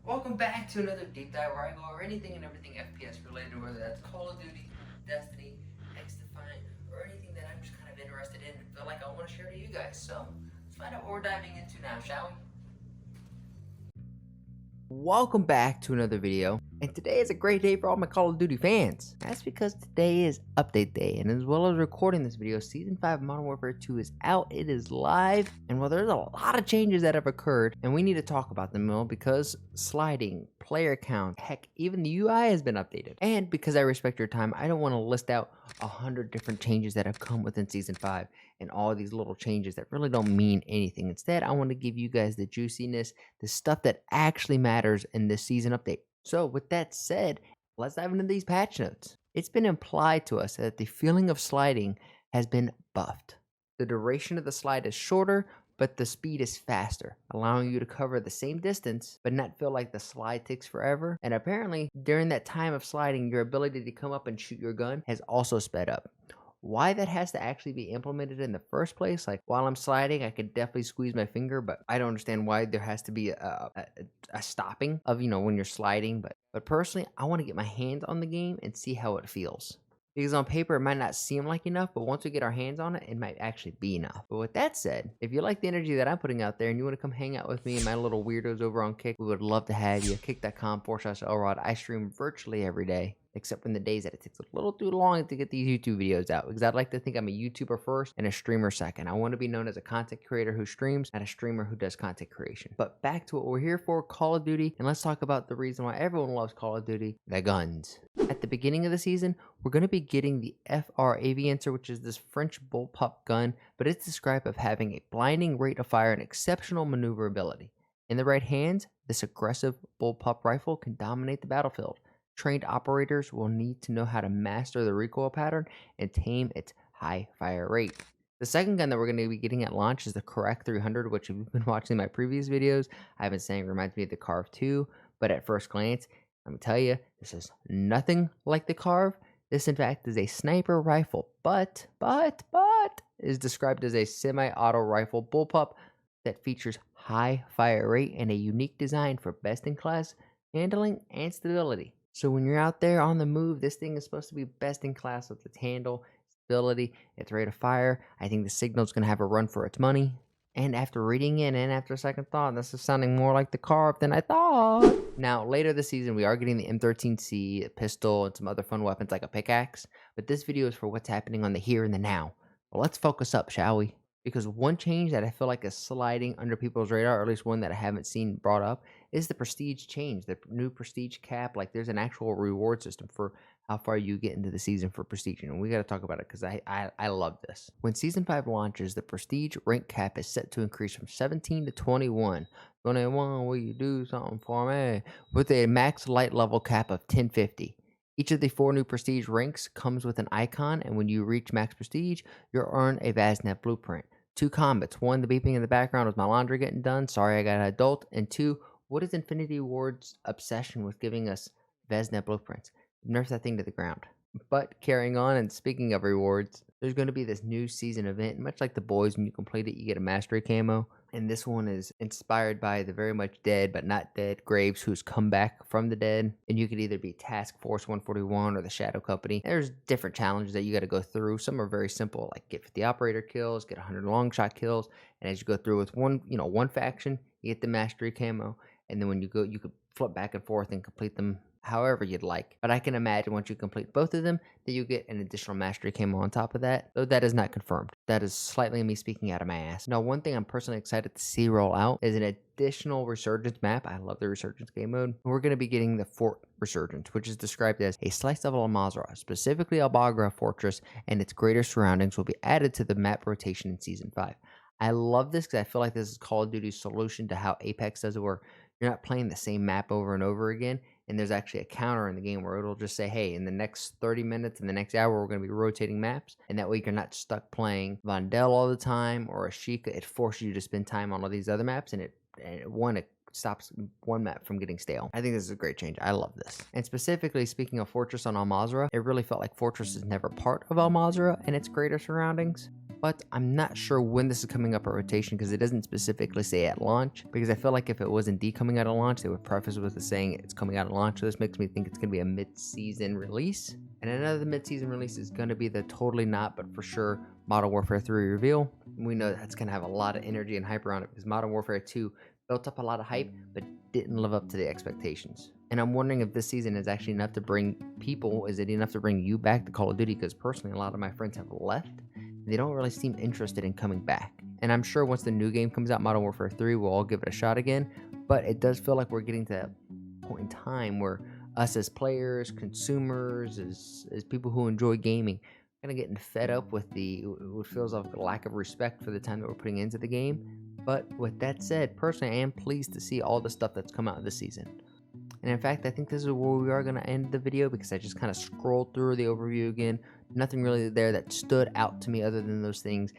Welcome back to another deep dive where I go over anything and everything FPS related, whether that's Call of Duty, Destiny, X Defiant, or anything that I'm just kind of interested in and feel like I want to share to you guys. So let's find out what we're diving into now, shall we? Welcome back to another video, and today is a great day for all my Call of Duty fans. That's because today is update day, and as well as recording this video, Season 5 Modern Warfare 2 is out, it is live, and while there's a lot of changes that have occurred, and we need to talk about them all because sliding, player count, heck, even the UI has been updated. And because I respect your time, I don't want to list out 100 different changes that have come within Season 5 and all these little changes that really don't mean anything. Instead, I want to give you guys the juiciness, the stuff that actually matters in this season update. So with that said, let's dive into these patch notes. It's been implied to us that the feeling of sliding has been buffed. The duration of the slide is shorter, but the speed is faster, allowing you to cover the same distance, but not feel like the slide takes forever. And apparently, during that time of sliding, your ability to come up and shoot your gun has also sped up. Why that has to actually be implemented in the first place, like while I'm sliding, I could definitely squeeze my finger, but I don't understand why there has to be a stopping of, when you're sliding. But personally, I want to get my hands on the game and see how it feels. Because on paper, it might not seem like enough, but once we get our hands on it, it might actually be enough. But with that said, if you like the energy that I'm putting out there and you want to come hang out with me and my little weirdos over on Kick, we would love to have you. Kick.com/Elrod. I stream virtually every day, except for the days that it takes a little too long to get these YouTube videos out, because I'd like to think I'm a YouTuber first and a streamer second. I want to be known as a content creator who streams, not a streamer who does content creation. But back to what we're here for, Call of Duty, and let's talk about the reason why everyone loves Call of Duty, the guns. At the beginning of the season, we're going to be getting the FR Aviator, which is this French bullpup gun, but it's described as having a blinding rate of fire and exceptional maneuverability. In the right hands, this aggressive bullpup rifle can dominate the battlefield. Trained operators will need to know how to master the recoil pattern and tame its high fire rate. The second gun that we're going to be getting at launch is the Correct 300, which if you've been watching my previous videos, I've been saying reminds me of the Carve 2, but at first glance, let me tell you, this is nothing like the Carve. This, in fact, is a sniper rifle, but is described as a semi-auto rifle bullpup that features high fire rate and a unique design for best-in-class handling and stability. So when you're out there on the move, this thing is supposed to be best in class with its handle, stability, its rate of fire. I think the Signal's going to have a run for its money. And after reading it and after second thought, this is sounding more like the Carve than I thought. Now, later this season, we are getting the M13C, a pistol, and some other fun weapons like a pickaxe. But this video is for what's happening on the here and the now. Well, let's focus up, shall we? Because one change that I feel like is sliding under people's radar, or at least one that I haven't seen brought up, is the prestige change. The new prestige cap. Like, there's an actual reward system for how far you get into the season for prestige. And we got to talk about it because I love this. When Season 5 launches, the prestige rank cap is set to increase from 17 to 21. 21, will you do something for me? With a max light level cap of 1050. Each of the 4 new prestige ranks comes with an icon, and when you reach max prestige, you'll earn a Vaznev blueprint. 2 combats. 1, the beeping in the background was my laundry getting done. Sorry, I got an adult. And 2, what is Infinity Ward's obsession with giving us Vaznev blueprints? Nerf that thing to the ground. But carrying on, and speaking of rewards, there's going to be this new season event. Much like the boys, when you complete it, you get a mastery camo. And this one is inspired by the very much dead, but not dead, Graves, who's come back from the dead. And you could either be Task Force 141 or the Shadow Company. There's different challenges that you got to go through. Some are very simple, like get 50 operator kills, get 100 long shot kills. And as you go through with one faction, you get the mastery camo. And then when you go, you could flip back and forth and complete them however you'd like. But I can imagine once you complete both of them, that you get an additional mastery camo on top of that, though that is not confirmed. That is slightly me speaking out of my ass. Now, one thing I'm personally excited to see roll out is an additional Resurgence map. I love the Resurgence game mode. We're going to be getting the Fort Resurgence, which is described as a slice of Al-Mazrah, specifically Al-Bagra Fortress, and its greater surroundings will be added to the map rotation in Season 5. I love this because I feel like this is Call of Duty's solution to how Apex does it, where you're not playing the same map over and over again. And there's actually a counter in the game where it'll just say, hey, in the next 30 minutes, in the next hour, we're going to be rotating maps. And that way you're not stuck playing Vondel all the time or Ashika. It forces you to spend time on all these other maps. And it stops one map from getting stale. I think this is a great change. I love this. And specifically speaking of Fortress on Al-Mazrah, it really felt like Fortress is never part of Al-Mazrah and its greater surroundings. but I'm not sure when this is coming up at rotation because it doesn't specifically say at launch, because I feel like if it was indeed coming out at launch, they would preface with saying it's coming out at launch. So this makes me think it's going to be a mid-season release. And another mid-season release is going to be the totally not, but for sure, Modern Warfare 3 reveal. We know that's going to have a lot of energy and hype around it because Modern Warfare 2 built up a lot of hype, but didn't live up to the expectations. And I'm wondering if this season is actually enough to bring people, is it enough to bring you back to Call of Duty? Because personally, a lot of my friends have left. They don't really seem interested in coming back. And I'm sure once the new game comes out, Modern Warfare 3, we'll all give it a shot again. But it does feel like we're getting to that point in time where us as players, consumers, as people who enjoy gaming, kind of getting fed up with what feels like a lack of respect for the time that we're putting into the game. But with that said, personally, I am pleased to see all the stuff that's come out this season. And in fact, I think this is where we are going to end the video because I just kind of scrolled through the overview again. Nothing really there that stood out to me other than those things.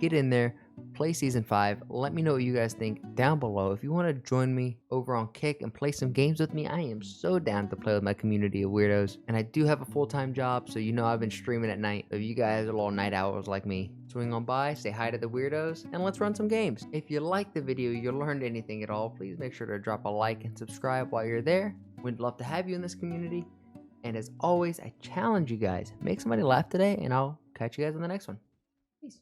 Get in there, play Season 5. Let me know what you guys think down below. If you want to join me over on Kick and play some games with me, I am so down to play with my community of weirdos. And I do have a full-time job, so you know I've been streaming at night. If you guys are little night owls like me, swing on by, say hi to the weirdos, and let's run some games. If you liked the video, you learned anything at all, please make sure to drop a like and subscribe while you're there. We'd love to have you in this community. And as always, I challenge you guys, make somebody laugh today, and I'll catch you guys on the next one. Peace.